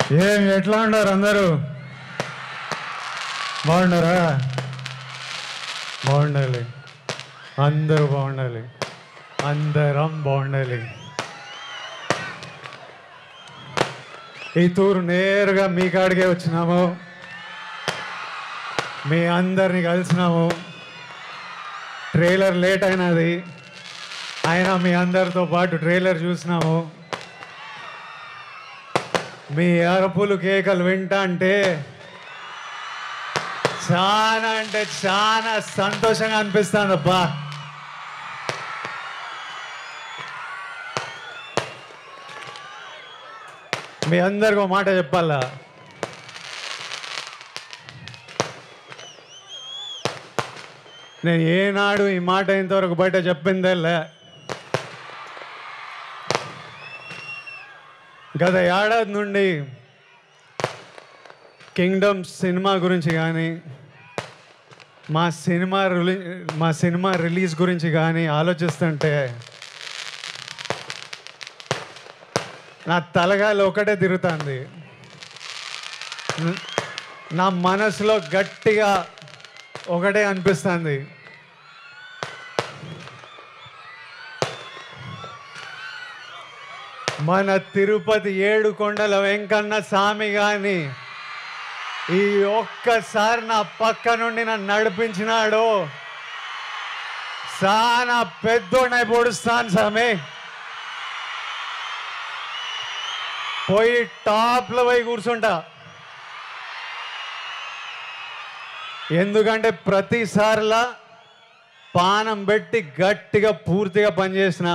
ఎట్లా ఉన్నారు అందరూ? బాగున్నారా? బాగుండాలి, అందరూ బాగుండాలి, అందరం బాగుండాలి. ఈ తూరు నేరుగా మీ కాడికే వచ్చినాము, మీ అందరిని కలిసినాము. ట్రైలర్ లేట్ అయినది, అయినా మీ అందరితో పాటు ట్రైలర్ చూసినాము. మీ అరుపులు కేకలు వింటా అంటే చాలా సంతోషంగా అనిపిస్తుందబ్బా. మీ అందరికీ ఒక మాట చెప్పాలా, నేను ఏనాడు ఈ మాట ఇంతవరకు బయట చెప్పిందేలే. గత ఏడాది నుండి కింగ్డమ్ సినిమా గురించి కానీ మా సినిమా రిలీజ్ గురించి కానీ ఆలోచిస్తుంటే నా తలగాలి ఒకటే తిరుగుతుంది. నా మనసులో గట్టిగా ఒకటే అనిపిస్తుంది, మన తిరుపతి ఏడుకొండల వెంకన్న స్వామి గాని ఈ ఒక్కసారి నా పక్క నుండి నన్ను నడిపించినాడు. చాలా పెద్దోడై పొడుస్తాను స్వామి, పోయి టాప్లో పోయి కూర్చుంటా. ఎందుకంటే ప్రతిసారిలా పానం పెట్టి గట్టిగా పూర్తిగా పనిచేసిన